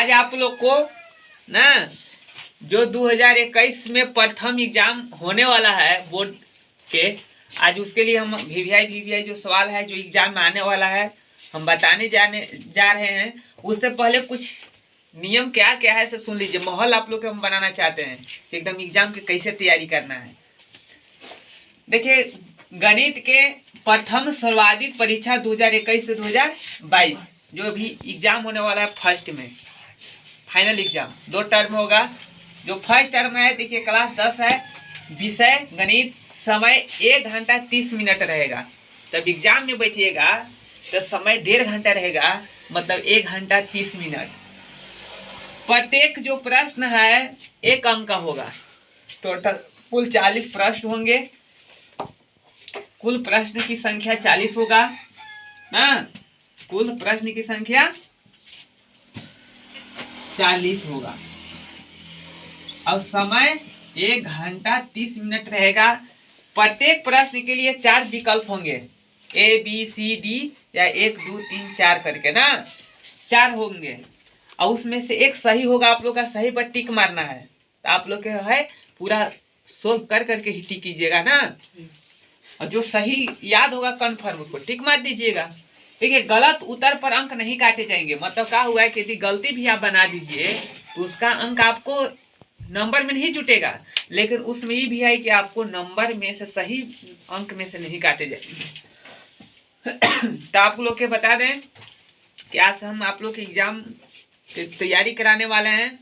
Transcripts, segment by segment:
आज आप लोग को ना जो 2021 में प्रथम एग्जाम होने वाला है बोर्ड के, आज उसके लिए हम वीवीआई जो सवाल है जो एग्जाम में आने वाला है हम बताने जा रहे हैं। उससे पहले कुछ नियम क्या क्या है से सुन लीजिए। माहौल आप लोग के हम बनाना चाहते हैं कि एकदम एग्जाम की कैसे तैयारी करना है। देखिए, गणित के प्रथम सर्वाधिक परीक्षा 2021 से 2022 जो भी एग्जाम होने वाला है फर्स्ट में फाइनल एग्जाम 2 टर्म होगा। जो फर्स्ट टर्म है देखिए क्लास 10 है, विषय गणित, समय 1 घंटा 30 मिनट रहेगा। जब एग्जाम में बैठिएगा तो समय 1.5 घंटा रहेगा, मतलब 1 घंटा 30 मिनट। प्रत्येक जो प्रश्न है 1 अंक का होगा। टोटल कुल 40 प्रश्न होंगे। कुल प्रश्न की संख्या 40 होगा ना, कुल प्रश्न की संख्या 40 होगा और समय 1 घंटा 30 मिनट रहेगा। प्रत्येक प्रश्न के लिए 4 विकल्प होंगे, ए बी सी डी या 1 2 3 4 करके ना 4 होंगे और उसमें से एक सही होगा। आप लोग का सही पर टिक मारना है। तो आप लोग के है पूरा सोल्व कर करके ही टिक कीजिएगा ना, और जो सही याद होगा कन्फर्म उसको टिक मार दीजिएगा। देखिए, गलत उत्तर पर अंक नहीं काटे जाएंगे। मतलब क्या हुआ है कि यदि गलती भी आप बना दीजिए तो उसका अंक आपको नंबर में नहीं जुटेगा, लेकिन उसमें ये भी है कि आपको नंबर में से सही अंक में से नहीं काटे जाएंगे। तो आप लोग के बता दें कि आज हम आप लोग के एग्जाम की तैयारी कराने वाले हैं।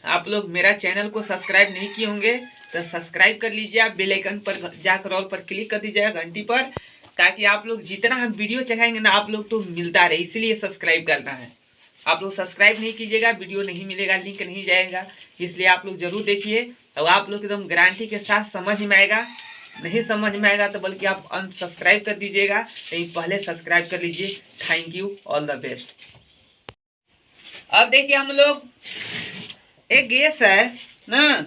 आप लोग मेरा चैनल को सब्सक्राइब नहीं किए होंगे तो सब्सक्राइब कर लीजिए। आप बेल आइकन पर जाकर ऑल पर क्लिक कर दीजिएगा, घंटी पर, ताकि आप लोग जितना हम वीडियो चलाएंगे ना आप लोग तो मिलता रहे, इसलिए सब्सक्राइब करना है। आप लोग सब्सक्राइब नहीं कीजिएगा वीडियो नहीं मिलेगा, लिंक नहीं जाएगा। इसलिए आप लोग जरूर देखिए, तो आप लोग एकदम गारंटी के साथ समझ में आएगा। नहीं समझ में आएगा तो बल्कि आप अनसब्सक्राइब कर दीजिएगा, लेकिन पहले सब्सक्राइब कर लीजिए। Thank you, all the best. अब देखिए, हम लोग एक गेस है ना,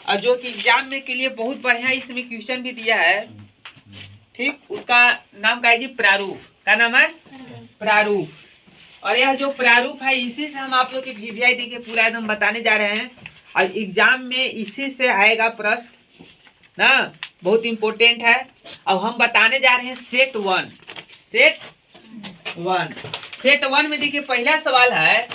और जो कि एग्जाम में के लिए बहुत बढ़िया इसमें क्वेश्चन भी दिया है, ठीक। उसका नाम का है जी प्रारूप। क्या नाम है? प्रारूप। और यह जो प्रारूप है इसी से हम आप लोग के वीवीआई देखिए पूरा एकदम बताने जा रहे हैं, और एग्जाम में इसी से आएगा प्रश्न ना, बहुत इम्पोर्टेंट है। अब हम बताने जा रहे हैं सेट 1। सेट 1 में देखिए पहला सवाल है,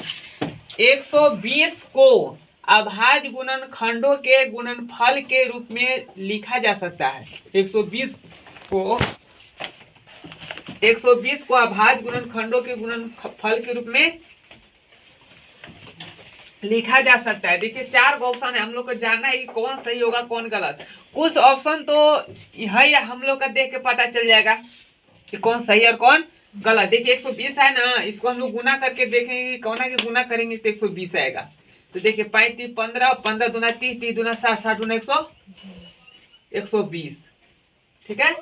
120 को अभाज्य गुणनखंडों के गुणनफल के रूप में लिखा जा सकता है। 120 को अभाज्य गुणनखंडों के गुणनफल के रूप में लिखा जा सकता है। देखिए 4 ऑप्शन है, हम लोग को जानना है कि कौन सही होगा कौन गलत। कुछ ऑप्शन तो है या हम लोग का देख के पता चल जाएगा कि कौन सही और कौन गलत। देखिए 120 है ना, इसको हम लोग गुना करके देखेंगे, कौन के गुना करेंगे तो 120 आएगा। तो देखिए 5 3 15, 15 दूना 30, 30 दूना 60, 60 दूना 120, ठीक है।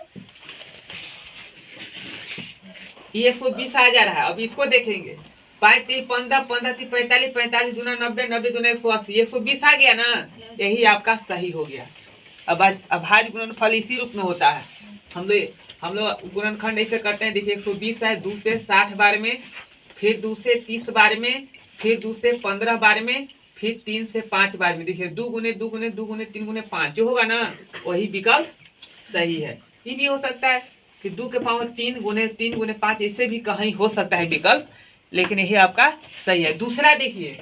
ये 120 आ जा रहा है। अब इसको देखेंगे, 5 3 15, 15 3 45, 45 दूना 90, 90 दूना 180, 120 आ गया ना, यही आपका सही हो गया। अब अभाज्य गुणनफल इसी रूप में होता है। हम लोग गुणनखंड ऐसे करते हैं। देखिए 120 है, 2 से 60 बार में, फिर 2 से 30 बार में, फिर 2 से 15 बार में, फिर 3 से 5 बार में। देखिए 2 गुने 2 गुने 2 गुने 3 गुने 5 जो होगा ना वही विकल्प सही है। ये भी हो सकता है कि 2 के पावर 3 गुने 3 गुने 5, ऐसे भी कहीं हो सकता है विकल्प, लेकिन यही आपका सही है। दूसरा देखिए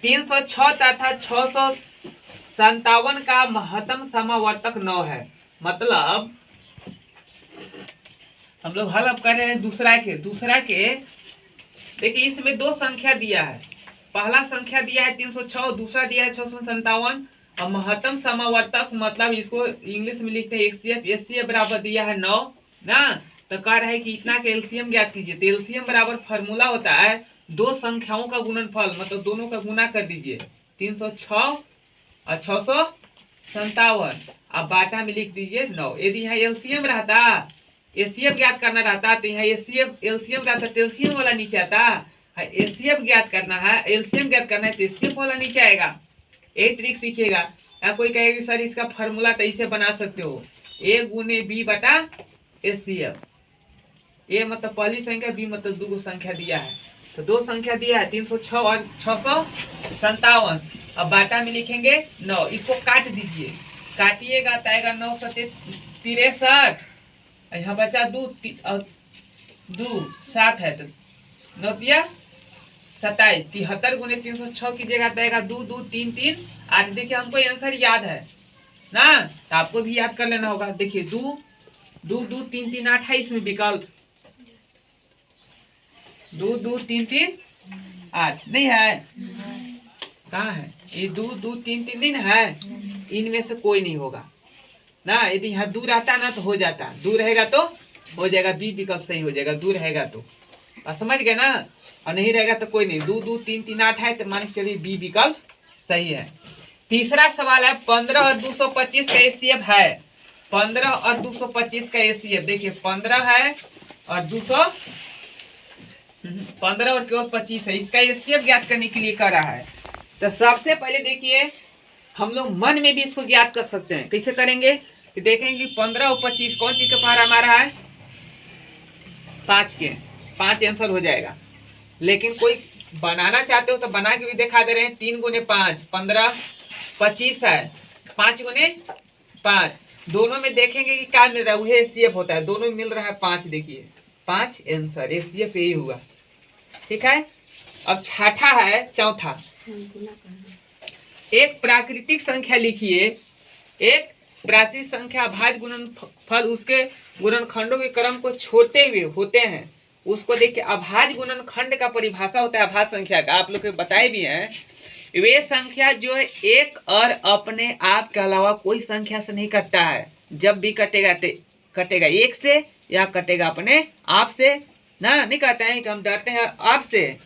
306 तथा 657 का महत्तम समावर्तक 9 है। मतलब हम लोग हल अब कर रहे हैं दूसरा के देखिए इसमें 2 संख्या दिया है। पहला संख्या दिया है 306, दूसरा दिया है 657, और महत्तम समावर्तक मतलब इसको इंग्लिश में लिखते हैं HCF बराबर दिया है 9 ना। तो कह रहा है कि इतना के एलसीएम ज्ञात कीजिए। तो एलसीएम बराबर फार्मूला होता है 2 संख्याओं का गुणनफल, मतलब दोनों का गुना कर दीजिए। 306 और 657, अब बाटा में लिख दीजिए 9। यदि यहाँ एलसीएम रहता, एचसीएफ ज्ञात करना रहता तो यहाँ एलसीएम रहता तो एलसीएम वाला नीचे आता। एचसीएफ ज्ञात करना है, एलसीएम ज्ञात करना है तो एचसीएफ वाला नीचे आएगा। ये ट्रिक सीखिएगा। या कोई कहेगा सर इसका फार्मूला तो इसे बना सकते हो, ए गुने बी बटा एचसीएफ। ए मतलब पहली संख्या, बी मतलब 2 संख्या दिया है। तो दो संख्या दिया है 306 और 657। अब बाटा में लिखेंगे 9, इसको काट दीजिए, काटिएगा तो आएगा 963। यहाँ बचा 2 7 है, तो 9 दिया 27, 73 गुने 306 कीजिएगा तो आएगा 2 2 3 3 8। देखिए हमको आंसर याद है ना, तो आपको भी याद कर लेना होगा। देखिए 2 2 2 3 3 8 है इसमें विकल्प, 2 2 3 3 8 नहीं है, कहाँ है ये 2 2 3 3 दिन है, इनमें से कोई नहीं होगा ना। यदि यहाँ दूर आता ना तो हो जाता, दूर रहेगा तो हो जाएगा, बी विकल्प सही हो जाएगा, दूर रहेगा तो। समझ गए ना, और नहीं रहेगा तो कोई नहीं। 2 2 3 3 8 है तो मान के चलिए बी विकल्प सही है। तीसरा सवाल है 15 और 225 का एचसीएफ है। 15 और 225 का एचसीएफ देखिए 15 है और 15 और केवल 25 है, इसका एचसीएफ ज्ञात करने के लिए कर रहा है। तो सबसे पहले देखिए हम लोग मन में भी इसको ज्ञात कर सकते हैं। कैसे करेंगे कि देखेंगे कि 15 और 25 कौन चीज का पहाड़ा मारा है, 5 के, 5 आंसर हो जाएगा। लेकिन कोई बनाना चाहते हो तो बना के भी दिखा दे रहे हैं। 3 गुने 5 15, 25 है, 5 गुने 5, दोनों में देखेंगे कि क्या मिल रहा है, वही एचसीएफ होता है, दोनों में मिल रहा है 5। देखिए 5 आंसर, एचसीएफ यही हुआ। ठीक है, अब छठा है, चौथा, एक प्राकृतिक संख्या लिखिए। एक प्राकृतिक संख्या भाज्य गुणनफल उसके गुणनखंडों के क्रम को छोड़ते हुए होते हैं, उसको देखिए। अभाज्य गुणनखंड का परिभाषा होता है अभाज्य संख्या का, आप लोग को बताए भी हैं। वे संख्या जो है एक और अपने आप के अलावा कोई संख्या से नहीं कटता है। जब भी कटेगा कटेगा एक से या कटेगा अपने आप से ना। नहीं कहते हैं कि हम डरते हैं आप से,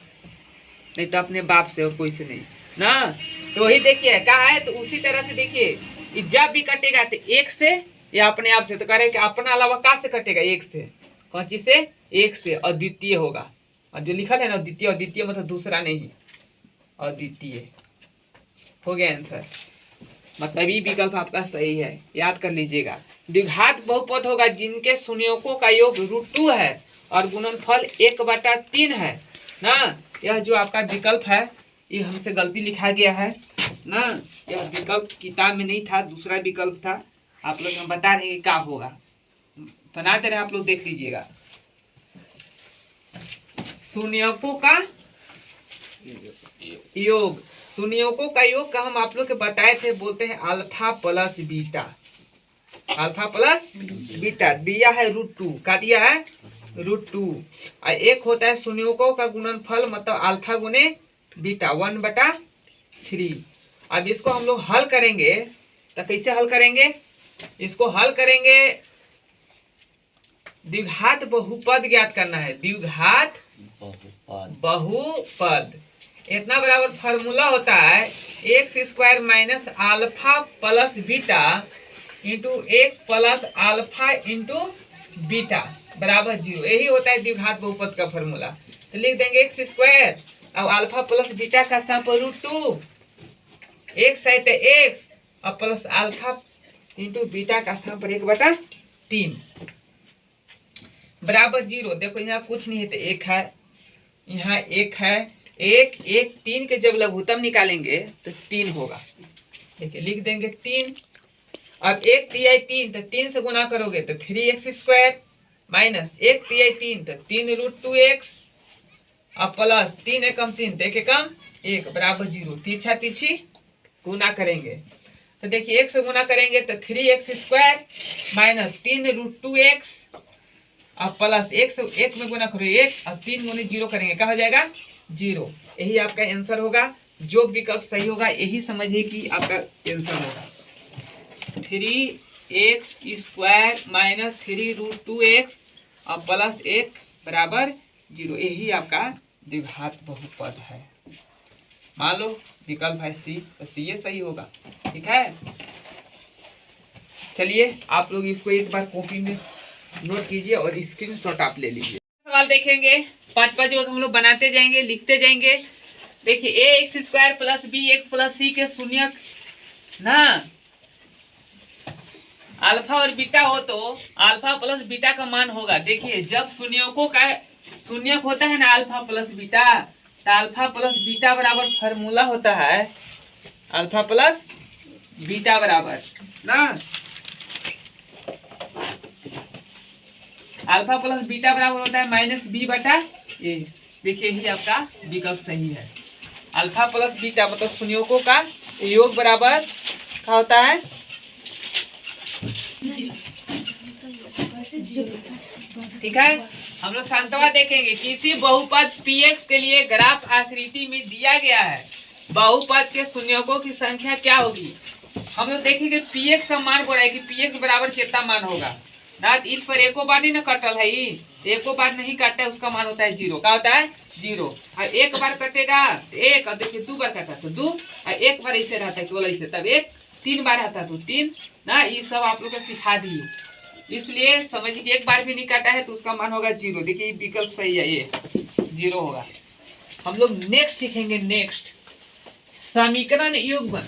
नहीं तो अपने बाप से और कोई से नहीं ना। तो वही देखिए कहा है, तो उसी तरह से देखिए जब भी कटेगा तो एक से या अपने आप से। तो कह रहे कि अपना अलावा कहाँ से कटेगा, एक से, कौन चीज से, एक से, अद्वितीय होगा। और जो लिखा है ना अद्वितीय, अद्वितीय मतलब दूसरा नहीं, अद्वितीय हो गया आंसर। मतलब ये विकल्प आपका सही है, याद कर लीजिएगा। द्विघात बहुपद होगा जिनके शून्यकों का योग √2 है और गुणनफल 1/3 है ना। यह जो आपका विकल्प है ये हमसे गलती लिखा गया है ना, यह विकल्प किताब में नहीं था, दूसरा विकल्प था। आप लोग हम बता रहे हैं क्या होगा, बना दे रहे हैं, आप लोग देख लीजिएगा। शून्यकों का योग, शून्यकों का योग का हम आप लोग के बताए थे, बोलते हैं alpha plus beta. Alpha plus beta दिया है √2 का, दिया है √2। और एक होता है शून्यकों का गुणनफल, मतलब अल्फा गुने बीटा 1/3। अब इसको हम लोग हल करेंगे तो कैसे हल करेंगे, इसको हल करेंगे, द्विघात बहुपद ज्ञात करना है। द्विघात बहुपद इतना बराबर फार्मूला होता है x² minus alpha plus beta into x plus alpha into beta बराबर 0। यही होता है द्विघात बहुपद का फार्मूला। तो लिख देंगे x² अब अल्फा प्लस बीटा का स्थान पर √2, x है तो x और प्लस अल्फा इंटू बीटा का स्थान पर 1/3 बराबर 0। देखो यहाँ कुछ नहीं है तो 1 है, यहाँ 1 है, 1 1 3 के जब लघुत्तम निकालेंगे तो 3 होगा। देखिए लिख देंगे 3। अब 1 तिहाई 3 तो 3 से गुना करोगे तो 3x² माइनस 1 तिहाई 3 तो 3 √2x अब प्लस 3 एकम 3 तो 1 एकम 1 बराबर 0। तिरछा तिरछी गुना करेंगे तो देखिए 1 से गुना करेंगे तो 3x² माइनस 3 √2x अब प्लस 1 से 1 में गुना करो 1, अब 3 गुने 0 करेंगे, क्या हो जाएगा 0। यही आपका आंसर होगा। जो विकल्प सही होगा यही समझिए कि आपका आंसर होगा। 3x² माइनस 3 √2x और प्लस 1 बराबर 0, यही आपका द्विघात बहुपद है। मान लो विकल्प है सी, तो सी ये सही होगा। ठीक है, चलिए आप लोग इसको एक बार कॉपी में नोट कीजिए और स्क्रीनशॉट आप ले लीजिए। सवाल देखेंगे 5 हम लोग बनाते जाएंगे, लिखते जाएंगे। देखिए ax² plus bx plus c के शून्यक ना अल्फा और बीटा हो तो अल्फा प्लस बीटा का मान होगा। देखिए जब शून्यकों का शून्यक होता है ना अल्फा प्लस बीटा, तो अल्फा प्लस बीटा बराबर फार्मूला होता है अल्फा प्लस बीटा बराबर ना, अल्फा प्लस बीटा बराबर होता है माइनस बी बटा ए। देखिए ही आपका विकल्प सही है। अल्फा प्लस बीटा मतलब संयोगों का योग बराबर क्या होता है, ठीक है। हम लोग शांतवा देखेंगे। किसी बहुपद px के लिए ग्राफ आकृति में दिया गया है, बहुपद के संयोगों की संख्या क्या होगी। हम लोग देखेंगे px का मान बोला है कि px बराबर कितना मान होगा ना, इस पर एको बार नहीं ना कटल है, एको बार नहीं काटता है, उसका मान होता है जीरो। क्या होता है जीरो। और एक बार कटेगा तो एक, और देखिए दो बार कटा तो दो, और एक बार ऐसे रहता है केवल ऐसे, तब एक, तीन बार आता तो तीन ना। ये सब आप लोग को सिखा दिए, इसलिए समझिए कि एक बार भी नहीं काटा है तो उसका मान होगा जीरो। देखिए विकल्प सही है, ये जीरो होगा। हम लोग नेक्स्ट सीखेंगे। नेक्स्ट समीकरण युग्म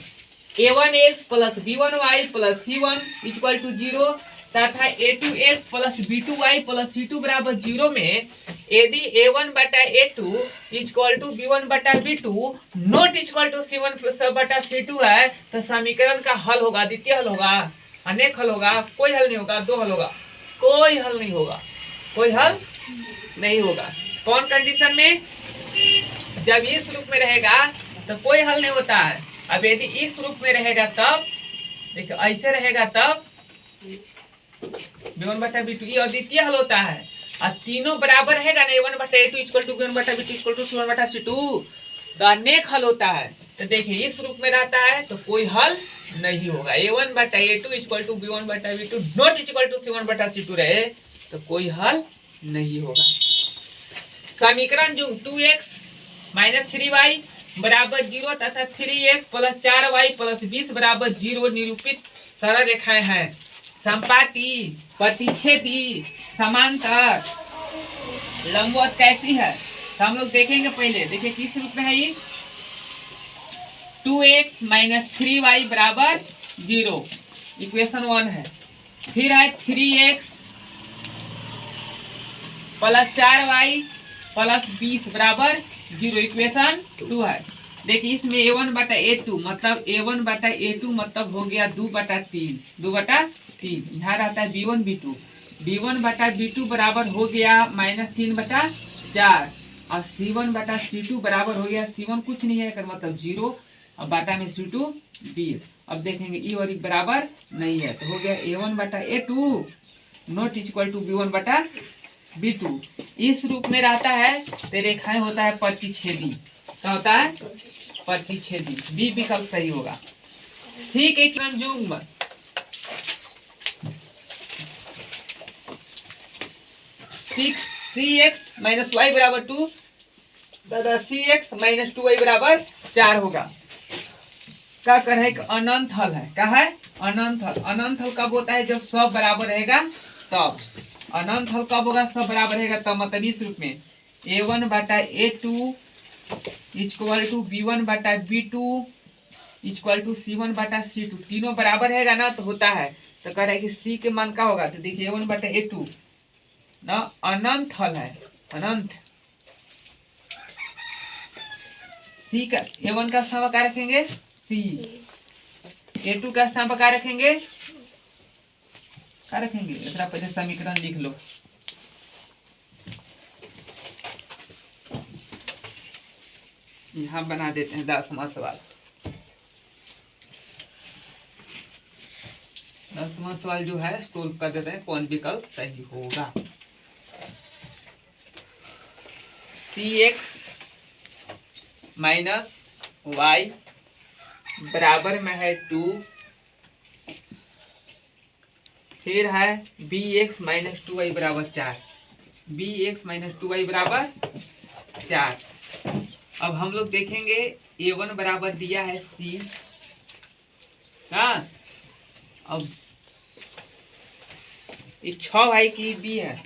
a1x plus b1y plus c1 equal to zero तथा a2x plus b2y plus c2 बराबर जीरो में यदि a1 बटा a2 इक्वल टू b1 बटा b2 not equal to c1 बटा c2 है, तो समीकरण का हल होगा, द्वितीय हल होगा, अनेक हल होगा, कोई हल नहीं होगा, दो हल होगा, कोई हल नहीं होगा, कोई हल नहीं होगा। कौन कंडीशन में, जब इस रूप में रहेगा तो कोई हल नहीं होता है। अब यदि इस रूप में रहेगा तब, देखिए ऐसे रहेगा तब b1 बटा b2 ये अद्वितीय हल होता है। और तीनों बराबर रहेगा ना, a1 बटा a2 इक्वल टू b1 बटा b2 इक्वल टू c1 बटा c2, तो अनेक हल होता है। तो देखिए इस रूप में रहता है तो कोई हल नहीं होगा। a1 बटा a2 इक्वल टू b1 बटा b2 not equal to c1 बटा c2 रहे तो कोई हल नहीं होगा। समीकरण जो 2x माइनस 3y बराबर जीरो तथा 3x प्लस 4y प्लस 20 बराबर जीरो निरूपित सरल रेखाएं हैं। संपाती, प्रतिच्छेदी, समांतर, लंबवत कैसी है, तो हम लोग देखेंगे। पहले देखिए किस रूप में है ये, 2x माइनस 3y बराबर जीरो, इक्वेशन 1 है। फिर है 3x प्लस 4y प्लस 20 बराबर जीरो, इक्वेशन 2 है। देखिए इसमें a1 बटा a2 मतलब a1 बटा a2 मतलब हो गया 2 बटा 3, 2 बटा 3, यहाँ रहता है b1 b2, b1 बटा b2 बराबर हो गया माइनस 3 बटा 4, और c1 बटा c2 बराबर हो गया, c1 कुछ नहीं है कर मतलब जीरो, और बाटा में c2 20। अब देखेंगे ई और ई बराबर नहीं है तो हो गया a1 बटा a2 not equal to b1 बटा b2। इस रूप में रहता है तो रेखाएं होता है प्रतिच्छेदी। क्या होता है, प्रतिच्छेदी। बी विकल्प सही होगा। सी के युग्म सी एक्स माइनस वाई बराबर 2 तथा सी एक्स माइनस 2y बराबर 4 होगा। क्या कर है, अनंत हल है। क्या है, अनंत हल। अनंत हल कब होता है, जब सब बराबर रहेगा तब। अनंत हल कब होगा, सब बराबर रहेगा तब। मतलब इस रूप में a1 बटा a2 इक्वल टू b1 बटा b2 इक्वल टू c1 बटा c2, तीनों बराबर रहेगा ना तो होता है। तो कह रहा है कि c के मान का होगा, तो देखिए a1 बटा a2 ना अनंत हल है, अनंत। c का a1 का स्थान क्या रखेंगे c, a2 का स्थान क्या रखेंगे, क्या रखेंगे, इतना पहले समीकरण लिख लो। यहाँ बना देते हैं 10वां सवाल। 10वां सवाल जो है सोल्व कर देते हैं, कौन विकल्प सही होगा। cx माइनस वाई बराबर में है 2, फिर है bx माइनस 2y बराबर 4, bx माइनस 2y बराबर 4। अब हम लोग देखेंगे a1 बराबर दिया है c, हाँ। अब ये 6 है कि b है,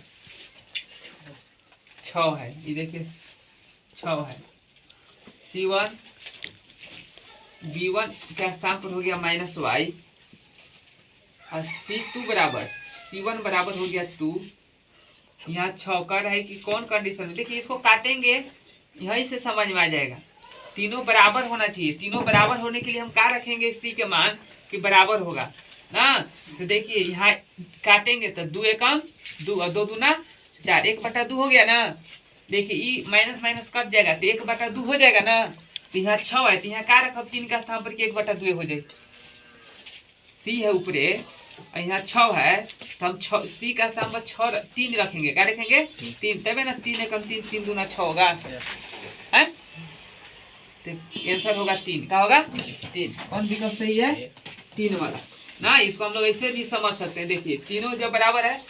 6 है, ये देखिए 6 है। c1 b1 के स्थान पर हो गया माइनस वाई, और c2 बराबर, c1 बराबर हो गया 2 यहाँ चौका है कि कौन कंडीशन में, देखिए इसको काटेंगे यहीं से समझ में आ जाएगा। तीनों बराबर होना चाहिए, तीनों बराबर होने के लिए हम क्या रखेंगे, सी के मान कि बराबर होगा ना। तो देखिए यहाँ काटेंगे तो 2 एकम 2 और 2 दूना 4, 1/2 हो गया ना। देखिए ई माइनस माइनस कट जाएगा तो 1/2 हो जाएगा ना। तो यहाँ 6 है तो यहाँ क्या रखब 3 का स्थान पर 1/2 हो जाए। सी है ऊपरे और यहाँ 6 है तो हम 6 सी का स्थान पर 6 3 रखेंगे, क्या रखेंगे 3, तबे ना 3 एकम 3 3 दूना 6 होगा है। तो आंसर होगा 3, क्या होगा 3। कौन विकल्प सही है, 3 वाला ना। इसको हम लोग ऐसे भी समझ सकते हैं, देखिए तीनों जब बराबर है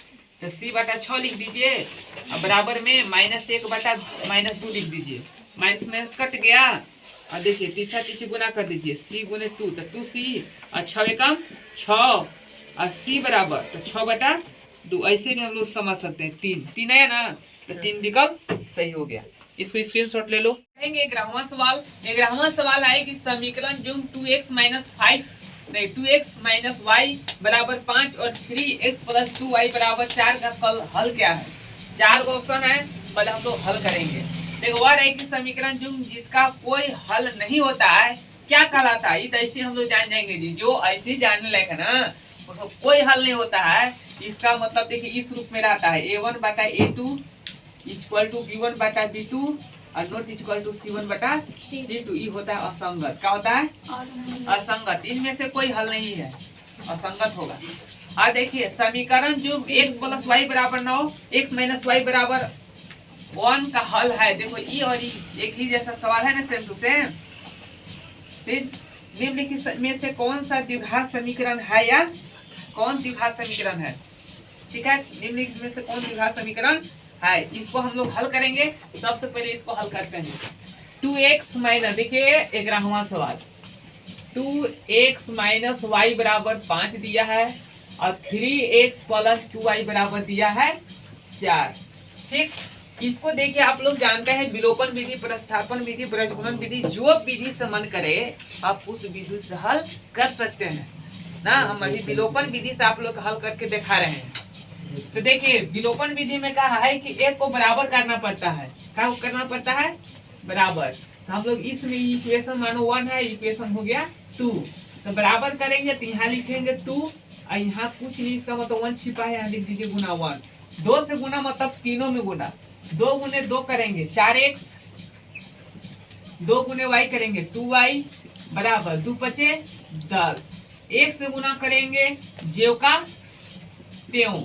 तो c/6 लिख दीजिए और बराबर में -1/-2 लिख दीजिए। माइनस माइनस कट गया और देखिए पीछा पीछे गुना कर दीजिए, c गुने 2 तो 2c और 6 एकम 6 और c बराबर तो 6/2। ऐसे भी हम लोग समझ सकते हैं। 3 है ना, तो 3 विकल्प सही हो गया। इसको स्क्रीनशॉट ले लो। 11वां सवाल है कि समीकरण जो 2x - 5 नहीं 2x - y बराबर 5 और 3x + 2y बराबर 4 का हल क्या है। 4 ऑप्शन है, पहले हम लोग हल करेंगे। देखो वह है कि समीकरण जो जिसका कोई हल नहीं होता है क्या कहलाता है, तो ऐसे हम लोग जान जाएंगे जी। जो ऐसे जानने लायक है ना उसको कोई हल नहीं होता है, इसका मतलब देखिए इस रूप में रहता है a1/a2 = b1/b2 और नॉट इक्वल टू c1/c2। ये होता है असंगत। क्या होता है असंगत। इनमें से कोई हल नहीं है, असंगत होगा। और देखिए समीकरण जो x + y बराबर 9 x - y बराबर 1 का हल है। देखो ई और ई एक ही जैसा सवाल है ना, सेम टू सेम। फिर निम्नलिखित में से कौन सा द्विघात समीकरण है या कौन द्विघात समीकरण है, ठीक है। निम्नलिखित में से कौन द्विघात समीकरण है, इसको हम लोग हल करेंगे। सबसे पहले इसको हल करते हैं। 2x माइनस, देखिए 11वां सवाल 2x - y बराबर 5 दिया है और 3x + 2y बराबर दिया है 4, ठीक। इसको देखिए आप लोग जानते हैं विलोपन विधि, प्रतिस्थापन विधि, प्रजनन विधि, जो विधि से मन करे आप उस विधि से हल कर सकते हैं ना। हम अभी विलोपन विधि से आप लोग हल करके दिखा रहे हैं। तो देखिए विलोपन विधि में कहा है कि एक को बराबर करना पड़ता है। क्या करना पड़ता है, बराबर। तो हम लोग इसमें इक्वेशन मानो 1 है, इक्वेशन हो गया 2। तो बराबर करेंगे तो यहाँ लिखेंगे 2 और यहाँ कुछ नहीं, इसका मतलब 1 छिपा है, यहाँ लिख दीजिए गुना 1। 2 से गुना मतलब तीनों में गुना, 2 गुने 2 करेंगे 4x, 2 गुने y करेंगे 2y बराबर 2 × 5 = 10। 1 से गुना करेंगे जेव का त्यों,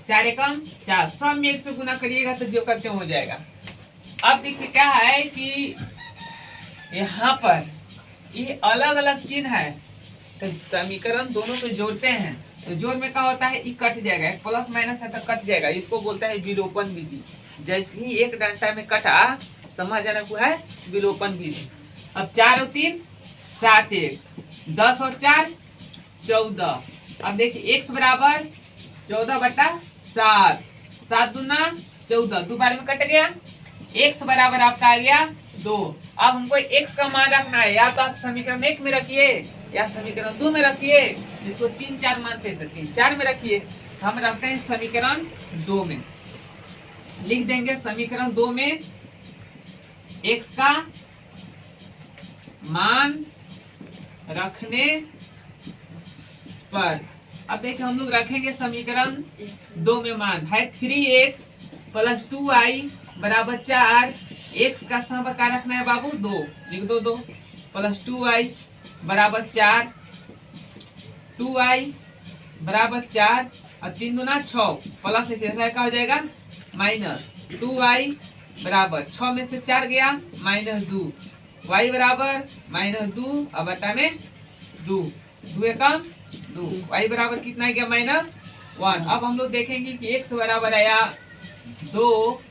4 एकम 4, सब में 1 से गुना करिएगा तो जो करते हो जाएगा। अब देखिए क्या है कि यहाँ पर ये अलग अलग चिन्ह है, तो समीकरण दोनों को जोड़ते हैं तो जोड़ में क्या होता है, ये कट जाएगा, प्लस माइनस है तो कट जाएगा। इसको बोलते हैं विलोपन विधि। जैसे ही एक डंडा में कटा समझ जाना को है विलोपन विधि। अब 4 और 3 7, 10 और 4 14। अब देखिए x बराबर 14/7, 7 दूना 14, 2 बार में कट गया। x बराबर आपका आ गया 2। अब हमको x का मान रखना है, या तो आप समीकरण 1 में रखिए या समीकरण 2 में रखिए। इसको 3 4 मानते हैं तो 3 4 में रखिए। हम रखते हैं समीकरण 2 में, लिख देंगे समीकरण 2 में x का मान रखने पर। अब देखिए हम लोग रखेंगे समीकरण 2 में मान है 3x + 2y बराबर 4। x का स्थान पर क्या रखना है बाबू 2, लिख दो 2 + 2y बराबर 4, 2y बराबर 4 और 3 दूना 6 प्लस क्या हो जाएगा माइनस 2y बराबर 6 में से 4 गया -2, y बराबर -2 और बटा में 2, 2 एकम 2, y बराबर कितना है गया -1। अब हम लोग देखेंगे कि x बराबर आया 2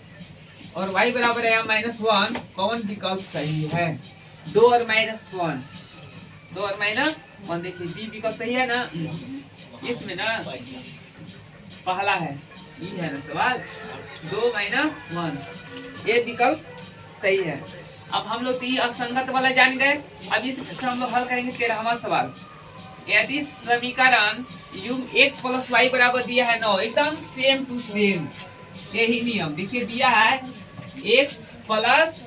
और y बराबर आया -1, कौन विकल्प सही है। 2 और -1, 2 और -1, देखिए बी विकल्प सही है ना। इसमें ना पहला है ये है ना सवाल 2 - 1, ये विकल्प सही है। अब हम लोग ये असंगत वाला जान गए। अब इस हम लोग हल करेंगे 13वां सवाल। यदि समीकरण युग x प्लस वाई बराबर दिया है 9, एकदम सेम टू सेम यही नियम देखिए दिया है x प्लस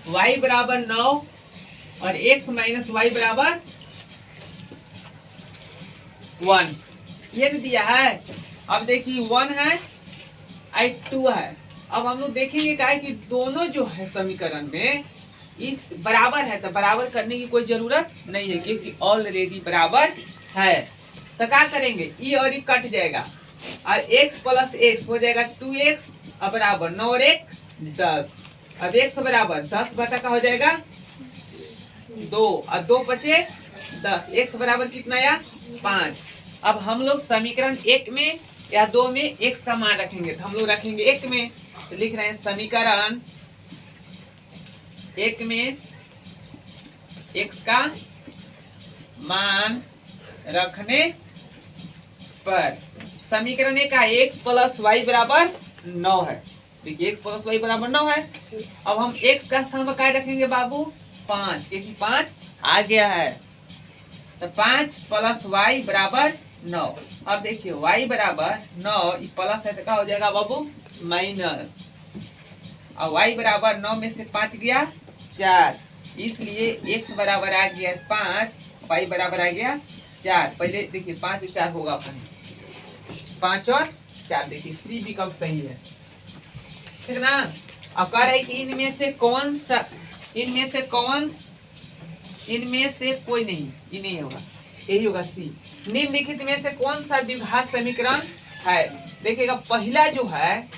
वाई बराबर 9 और x माइनस वाई बराबर 1, ये भी दिया है। अब देखिए 1 है और 2 है। अब हम लोग देखेंगे क्या है कि दोनों जो है समीकरण में इस बराबर है तो बराबर करने की कोई जरूरत नहीं है क्योंकि ऑलरेडी बराबर है। तो क्या करेंगे ई और ई कट जाएगा और x प्लस एक्स हो जाएगा 2x और बराबर 9 और 1 10। अब x बराबर 10 बटा का हो जाएगा 2 और 2 बचे 10, x बराबर कितना आया 5। अब हम लोग समीकरण 1 में या 2 में x का मान रखेंगे तो हम लोग रखेंगे 1 में, तो लिख रहे हैं समीकरण 1 में x का मान रखने पर समीकरण 1 का x प्लस वाई बराबर 9 है। देखिए x प्लस वाई बराबर 9 है। अब हम x का स्थान पर क्या रखेंगे बाबू 5, क्योंकि 5 आ गया है तो 5 प्लस वाई बराबर 9। अब देखिए y बराबर 9 प्लस है तो क्या हो जाएगा बाबू माइनस, और y बराबर 9 में से 5 गया 4, इसलिए x बराबर आ गया 5, y बराबर आ गया 4। पहले देखिए 5 और 4 होगा अपने 5 और 4, देखिए सी विकल्प सही है, ठीक ना। अब कह रहे कि इनमें से कोई नहीं, ये नहीं होगा, यही होगा सी। निम्नलिखित में से कौन सा द्विघात समीकरण है। देखिएगा पहला जो है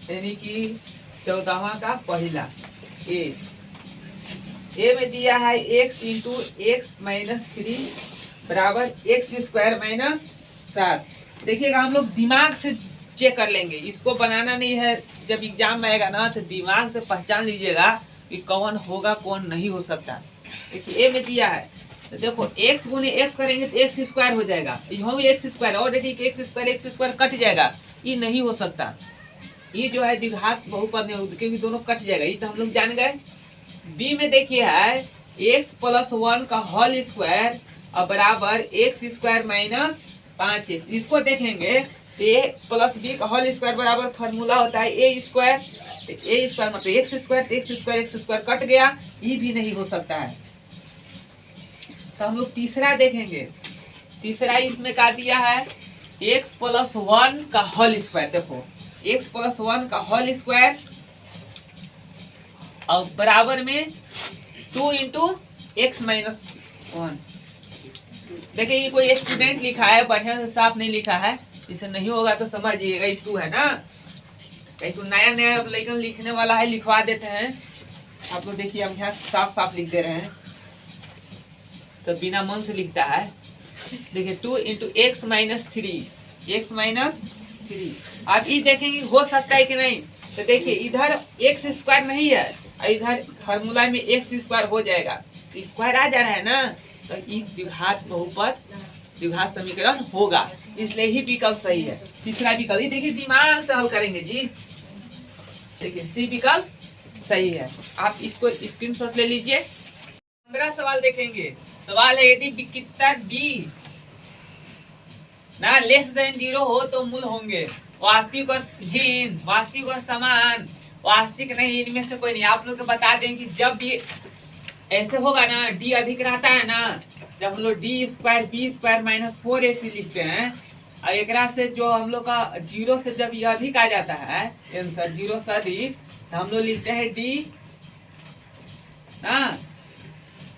यानी कि 14वां का पहला ए में दिया है x इंटू एक्स माइनस 3 बराबर एक्स स्क्वायर माइनस 7। देखिएगा हम लोग दिमाग से चेक कर लेंगे, इसको बनाना नहीं है। जब एग्जाम में आएगा ना तो दिमाग से पहचान लीजिएगा कि कौन होगा कौन नहीं हो सकता। देखिए ए में दिया है तो देखो x गुने एक्स करेंगे तो एक्स स्क्वायर हो जाएगा, यहाँ भी x square already x square cut जाएगा, ये नहीं हो सकता। ये जो है द्विघात बहुपद नहीं होगा क्योंकि दोनों कट जाएगा, ये तो हम लोग जान गए। बी में देखिए है x प्लस 1 का होल स्क्वायर और बराबर एक्स स्क्वायर माइनस 5x। इसको देखेंगे तो ए प्लस बी का होल स्क्वायर बराबर फार्मूला होता है ए स्क्वायर मतलब एक्स स्क्वायर कट गया, ये भी नहीं हो सकता है। तो हम लोग तीसरा देखेंगे, तीसरा इसमें क्या दिया है x प्लस 1 का होल स्क्वायर। देखो x प्लस 1 का होल स्क्वायर और बराबर में 2 इंटू एक्स माइनस 1। देखिए ये कोई स्टूडेंट लिखा है, बढ़िया से साफ नहीं लिखा है, इसे नहीं होगा तो समझिएगा ये 2 है ना, कहीं तो नया लेकिन लिखने वाला है लिखवा देते हैं। आप लोग देखिए हम यहाँ साफ साफ लिख दे रहे हैं तो बिना मन से लिखता है। देखिए 2 इंटू एक्स माइनस 3 आप ये देखेंगे हो सकता है कि नहीं। तो देखिए इधर एक्स स्क्वायर नहीं है और इधर फार्मूला में एक्स स्क्वायर हो जाएगा, तो स्क्वायर आ जा रहा है ना, तो ये द्विघात बहुपद द्विघात समीकरण होगा, इसलिए ही विकल्प सही है। तीसरा विकल्प ये देखिए दिमाग से हल करेंगे जी, देखिए सी विकल्प सही है। आप इसको स्क्रीनशॉट ले लीजिए। 15 सवाल देखेंगे। सवाल है यदि विकित्ता डी ना लेस देन 0 हो तो मूल होंगे वास्तविक और हीन, वास्तविक और समान, वास्तविक नहीं, इनमें से कोई नहीं। आप लोग को बता दें कि जब भी ऐसे होगा ना डी अधिक रहता है ना, जब हम लोग D square B square minus 4ac लिखते हैं और एक से जो हम लोग का 0 से जब ये अधिक आ जाता है आंसर 0 से अधिक, तो हम लोग लिखते हैं डी ना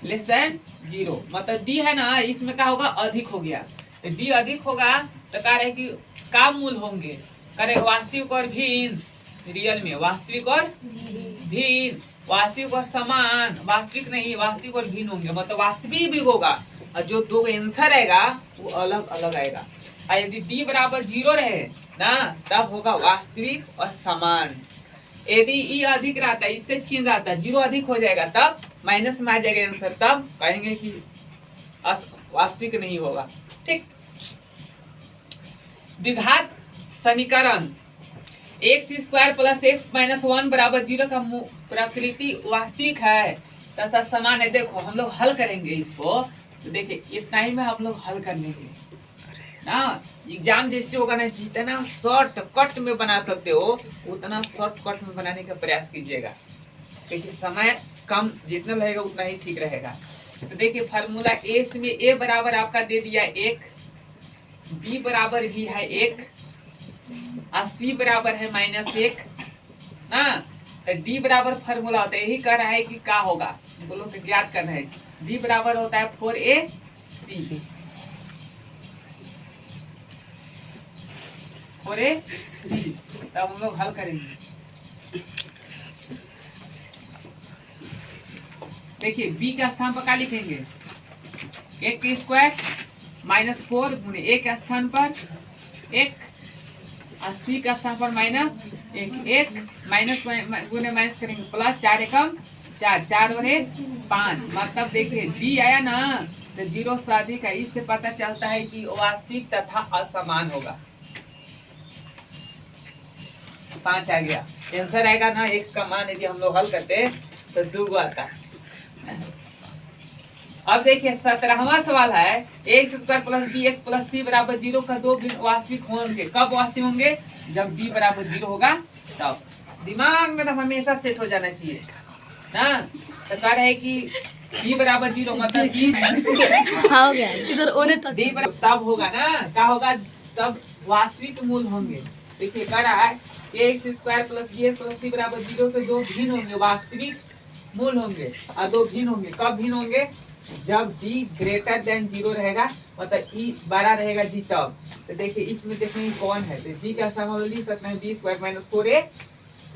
लेस देन 0, मतलब डी है ना इसमें क्या होगा अधिक हो गया, तो डी अधिक होगा तो कह रहे कि का मूल होंगे, करे वास्तविक और भिन्न, रियल में वास्तविक और भिन्न, वास्तविक और समान, वास्तविक नहीं वास्तविक और भिन्न होंगे, मतलब वास्तविक भी होगा और जो दो आंसर आएगा वो अलग अलग आएगा। और यदि डी बराबर 0 रहे ना तब होगा वास्तविक और समान। यदि ई अधिक रहता है, इससे चिन्ह रहता है 0 अधिक हो जाएगा तब माइनस में आ जाएगा आंसर, तब कहेंगे कि वास्तविक नहीं होगा। ठीक, द्विघात समीकरण x square plus x minus 1 बराबर 0 का प्रकृति वास्तविक है तथा समान है। देखो हम लोग हल करेंगे इसको तो देखिए इतना ही में हम लोग हल कर लेंगे ना। एग्जाम जैसे होगा ना, जितना शॉर्ट कट में बना सकते हो उतना शॉर्ट कट में बनाने का प्रयास कीजिएगा, क्योंकि समय कम जितना लगेगा उतना ही ठीक रहेगा। तो देखिए फार्मूला एक्स में ए बराबर आपका दे दिया 1, बी बराबर भी है 1 और सी बराबर है -1 ना। तो डी बराबर फार्मूला होता है, यही कह रहा है कि क्या होगा, बोलो तो ज्ञात करना है। डी बराबर होता है 4AC 4AC। तब हम लोग हल करेंगे। देखिए बी के स्थान पर क्या लिखेंगे, 1 के स्क्वायर -4 गुने ए के स्थान पर 1 और सी का स्थान पर -1 माइनस गुने माइनस करेंगे प्लस 4 एकम 4 4 और 1 5। मतलब देखिए डी आया ना तो 0 से अधिक है, इससे पता चलता है कि वास्तविक तथा असमान होगा। 5 आ गया, आंसर आएगा ना x का मान यदि हम लोग हल करते तो 2 आता। अब देखिए 17वां सवाल है, X square plus B X plus C बराबर 0 का दो भिन्न वास्तविक होंगे। कब वास्तविक होंगे, जब डी बराबर 0 होगा तब। दिमाग में तो हमेशा सेट हो जाना चाहिए ना। तो कह रहे कि डी बराबर 0 मतलब डी डी बराबर तब होगा ना, क्या होगा, तब वास्तविक मूल होंगे। देखिए कह रहा है X square plus B X plus C बराबर 0 के दो भिन्न होंगे, वास्तविक मूल होंगे और दो भिन्न होंगे। कब भिन्न होंगे, जब d ग्रेटर देन 0 रहेगा, मतलब e बड़ा रहेगा d तब। तो देखिए इसमें देखेंगे कौन है, तो d का सम लिख सकते हैं b स्क्वायर माइनस 4ac।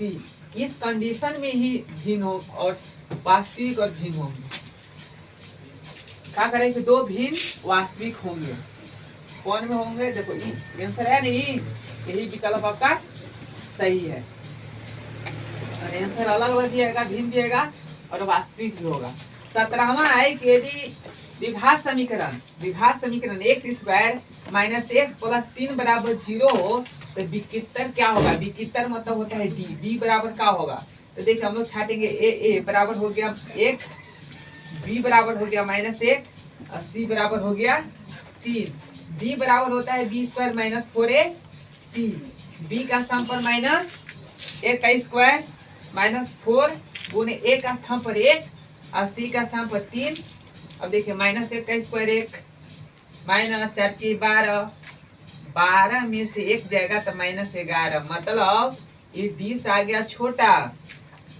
इस कंडीशन में ही भिन्न हो और वास्तविक और भिन्न होंगे। क्या करेंगे, दो भिन्न वास्तविक होंगे। कौन में होंगे, देखो ई आंसर है नहीं, यही विकल्प आपका सही है। और आंसर अलग अलग दिएगा, भिन्न दिएगा और वास्तविक भी होगा। 17वां है कि यदि द्विघात समीकरण x square minus x plus 3 बराबर 0 हो तो विकित्तर क्या होगा। विकित्तर मतलब होता है डी, डी बराबर क्या होगा। तो देखिए हम लोग छाटेंगे, ए बराबर हो गया 1, बी बराबर हो गया -1 और सी बराबर हो गया 3। डी बराबर होता है B square minus 4ac। B का स्थान पर -1 का स्क्वायर -4 गुने ए का स्थान पर 1 और सी का स्थान पर 3। अब देखिए -1 का स्क्वायर 1 -4 की 12 में से 1 जाएगा तो -11, मतलब ये डी से आ गया छोटा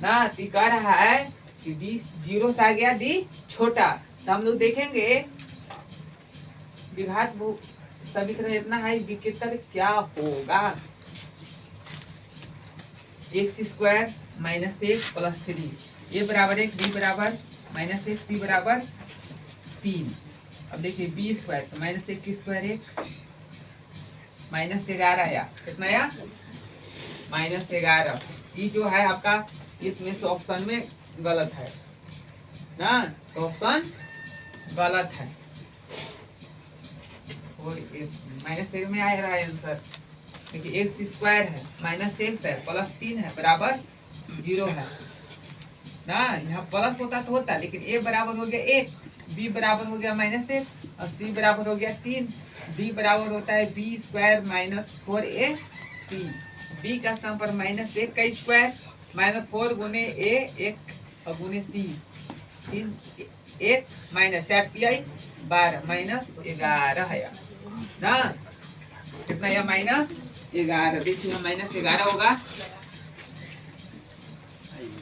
ना। तो कह रहा है कि डी 0 से आ गया डी छोटा। तो हम लोग देखेंगे द्विघात समीकरण इतना है, विकित्तर क्या होगा। एक्स स्क्वायर -1 प्लस 3 ए बराबर 1 बी बराबर -1 सी बराबर 3। अब देखिए बी स्क्वायर तो -1 की स्क्वायर 1 -11 आया, कितना आया -11। ये जो है आपका इसमें से ऑप्शन में गलत है ना, तो ऑप्शन गलत है। और -1 में आ रहा है आंसर। देखिए एक्स स्क्वायर है -1 है प्लस 3 है बराबर 0 है ना। यहाँ प्लस होता तो होता, लेकिन ए बराबर हो गया 1, बी बराबर हो गया -1 और सी बराबर हो गया 3। डी बराबर होता है B square minus 4ac। B का स्थान पर -1 का स्क्वायर -4 गुने ए 1 और गुने सी 3 1 -4 12 -11 है ना। कितना यह -11, देखिए -11 होगा।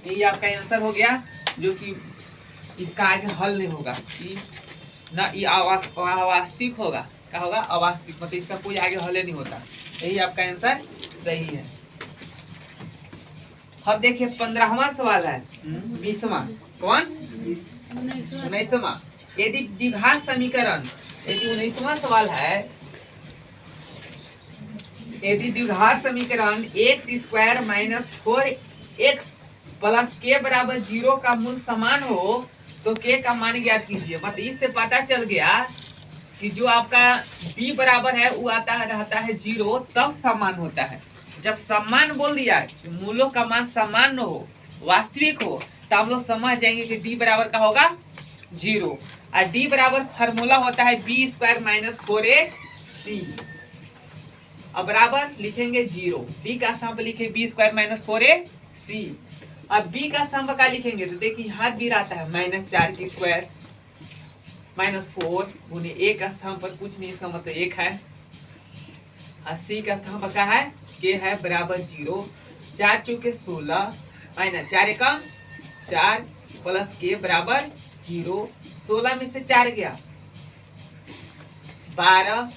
ये आपका आंसर हो गया, जो कि इसका आगे हल नहीं होगा कि ना, ये अवास्तविक होगा। क्या होगा, अवास्तविक, मतलब इसका कोई आगे हल नहीं होता। यही आपका आंसर सही है। अब देखिए 15वां सवाल है, 20वां कौन 19वां। यदि द्विघात समीकरण, यदि 19वां सवाल है, यदि द्विघात समीकरण एक्स स्क्वायर -4x प्लस के बराबर 0 का मूल समान हो तो के का मान ज्ञात कीजिए। मतलब इससे पता चल गया कि जो आपका b बराबर है वो आता है रहता है 0, तब समान होता है। जब समान बोल दिया, मूलों का मान समान हो, वास्तविक हो, तो हम लोग समझ जाएंगे कि d बराबर का होगा 0 और डी बराबर फार्मूला होता है बी स्क्वायर माइनस 4ac। अब बराबर लिखेंगे 0, डी का स्थान पर लिखे बी स्क्वायर माइनस 4ac। अब बी का स्थान पर क्या लिखेंगे तो देखिए यहाँ बी रहता है -4 की स्क्वायर माइनस 4 गुने ए का स्थान पर कुछ नहीं, इसका मतलब 1 है। और सी का स्थान पर क्या है के है बराबर 0। 4 चौके 16 माइनस 4 एकम 4 प्लस के बराबर 0। 16 में से 4 गया 12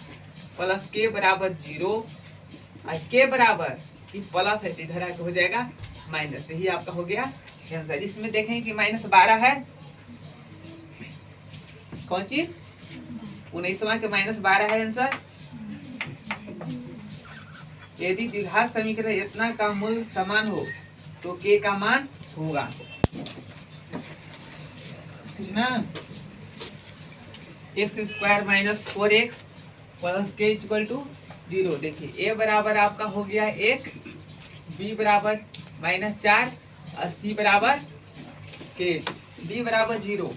प्लस के बराबर 0 और के बराबर प्लस है इधर आके हो जाएगा माइनस, यही आपका हो गया आंसर। इसमें देखें कि -12 है कौन चीज 19वां के -12 है आंसर। यदि द्विघात समीकरण इतना का मूल समान हो तो के का मान होगा ना x² माइनस 4x प्लस के इक्वल टू 0। देखिए ए बराबर आपका हो गया 1, बी बराबर -4 और सी बराबर के। बी बराबर 0,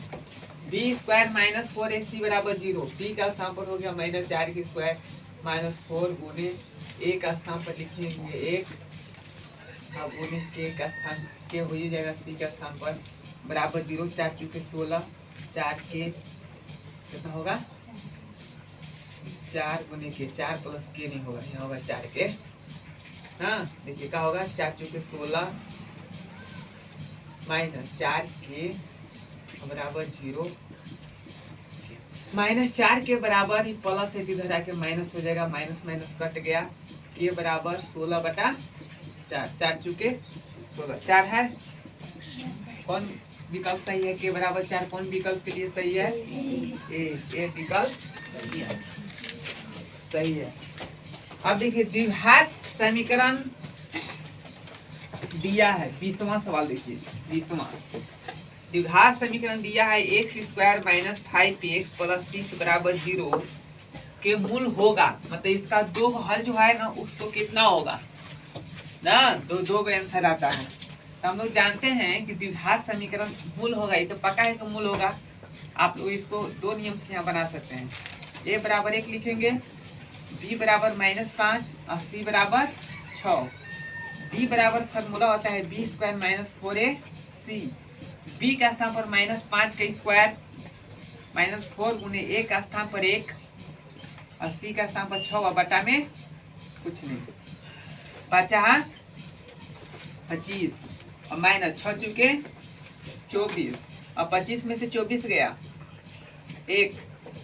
बी स्क्वायर माइनस 4ac बराबर 0। बी का स्थान पर हो गया -4 की स्क्वायर माइनस 4 गुने ए का स्थान पर लिखेंगे 1 अब गुने के का स्थान के हो ही जाएगा सी का स्थान पर बराबर 0। 4 चौके 16 4 के कितना होगा 4 गुने के 4 प्लस के नहीं होगा, यहाँ होगा 4 के। हाँ देखिए क्या होगा 4 चौके 16 माइनस 4 के बराबर 0। -4 के बराबर ही प्लस है इधर आके माइनस हो जाएगा, माइनस माइनस कट गया। के बराबर 16/4 4 चुके 16 4 है। कौन विकल्प सही है के बराबर 4 कौन विकल्प के लिए सही है ए विकल्प सही है। अब देखिए द्विघात समीकरण दिया है 20वां सवाल। देखिए 20वां द्विघात समीकरण दिया है x² माइनस 5x प्लस 6 बराबर 0 के मूल होगा, मतलब इसका दो हल जो है ना उसको कितना होगा ना, दो का आंसर आता है। तो हम लोग जानते हैं कि द्विघात समीकरण मूल होगा, ये तो पक्का है कि मूल होगा। आप लोग इसको दो नियम से यहाँ बना सकते हैं। a बराबर 1 लिखेंगे, b बराबर -5 और c बराबर 6। b बराबर फार्मूला होता है b² माइनस 4ac। b का स्थान पर -5 का स्क्वायर माइनस 4 गुने a का स्थान पर 1 और c का स्थान पर 6 और बटा में कुछ नहीं, 5 25 और माइनस 6 चुके 24 और 25 में से 24 गया 1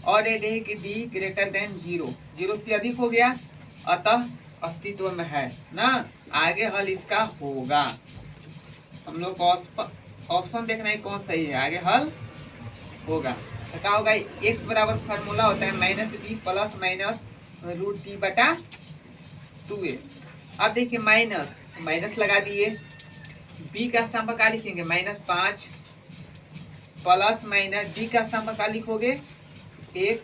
और ये है कि d ग्रेटर देन 0, 0 से अधिक हो गया अतः अस्तित्व में है ना। आगे हल इसका होगा, हम लोग को ऑप्शन देखना है कौन सही है, आगे हल होगा। तो क्या होगा x बराबर फार्मूला होता है -b प्लस माइनस √t/2a। अब देखिए माइनस लगा दिए, b का स्थान पर क्या लिखेंगे -5 प्लस माइनस d का स्थान पर क्या लिखोगे 1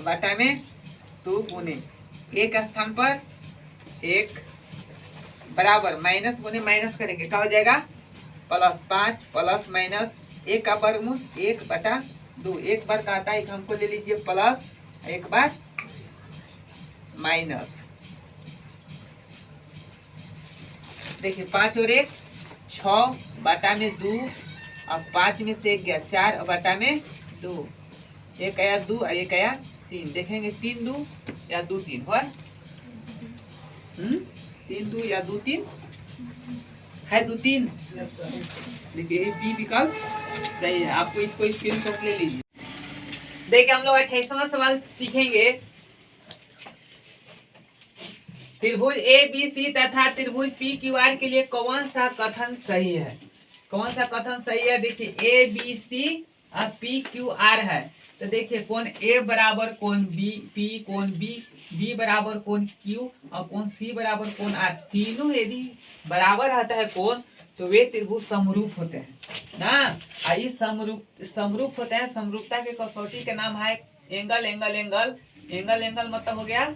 बटा में 2 गुने a का स्थान पर 1 बराबर माइनस गुने माइनस करेंगे क्या हो जाएगा +5 प्लस माइनस 1 का वर्गमूल 1/2। एक बार का आता है हमको ले लीजिए प्लस, एक बार माइनस। देखिए 5 और 1 6 बटा में 2 और 5 में से 1 गया 4 और बटा में 2, 1 आया 2 और 1 आया 3। देखेंगे 3 2 या 2 3 हो 3 2 या 2 3 है 2 3। देखिए बी विकल्प सही है। आपको इसको स्क्रीनशॉट ले लीजिए। देखिए हम लोग 28वां सवाल सीखेंगे। त्रिभुज ए बी सी तथा त्रिभुज पी क्यू आर के लिए कौन सा कथन सही है, कौन सा कथन सही है। देखिए ए बी सी और पी क्यू आर है, तो देखिए कोण ए बराबर कोण बी, पी कोण बी, बी बराबर कोण क्यू और कोण सी बराबर कोण आर। तीनों यदि बराबर आता है कोण तो वे त्रिभुज समरूप होते हैं ना। इस समरूप होते हैं, समरूपता के कसौटी का नाम है एंगल। एंगल मतलब हो गया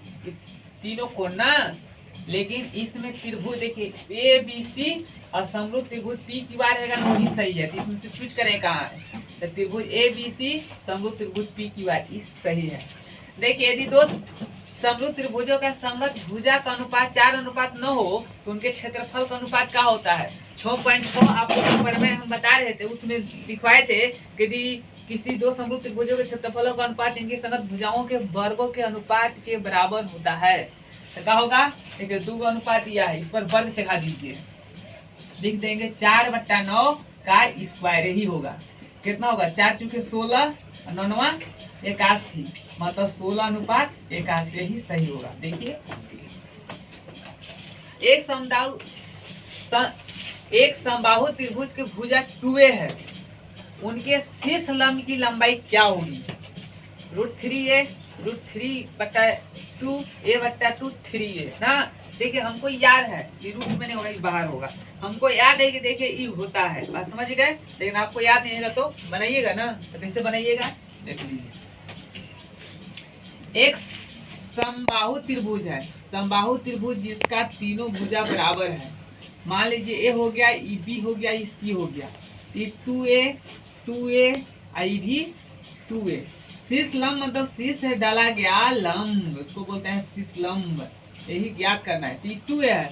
तीनों कोण ना। लेकिन इसमें त्रिभुज देखिए ए बी सी और समरूप त्रिभुज पी क्यू आर रहेगा ना, वही सही है। तो इसमें से स्विच करें कहाँ तो त्रिभुज ABC समरूप त्रिभुज PQR इस सही है। देखिए यदि दो समरूप त्रिभुजों का संगत भुजा का अनुपात 4:9 हो तो उनके क्षेत्रफल का अनुपात क्या होता है 6.6। आपको पेपर में हम बता रहे थे, उसमें दिखवाए थे कि यदि किसी दो समरूप त्रिभुजों के क्षेत्रफलों का अनुपात इनकी संगत भुजाओं के वर्गों के अनुपात के बराबर होता है तो क्या होगा, देखिए 2 का अनुपात दिया है, इस पर वर्ग चढ़ा दीजिए, लिख देंगे 4/9 का स्क्वायर ही होगा। कितना होगा 4 चूंकि 16 और 9 81, मतलब 16:81 ही सही होगा। देखिए एक समबाहु त्रिभुज के भुजा 2a है, उनके शीर्ष लंब की लंबाई क्या होगी √3a, √3/2 a/2 3a ना। देखिए हमको याद है ये रूट में नहीं होगा, ये बाहर होगा। हमको याद है कि देखिए ये होता है, बात समझ गए, लेकिन आपको याद नहीं होगा तो बनाइएगा ना, तो कैसे बनाइएगा देख लीजिए। एक समबाहु त्रिभुज है, समबाहु त्रिभुज जिसका तीनों भुजा बराबर है। मान लीजिए ए हो गया, ई बी हो गया, ई सी हो गया, ये 2a आई भी 2a। शीर्ष लंब मतलब शीर्ष से डाला गया लंब, उसको बोलते हैं शीर्ष लंब, यही ज्ञात करना है। टी 2a है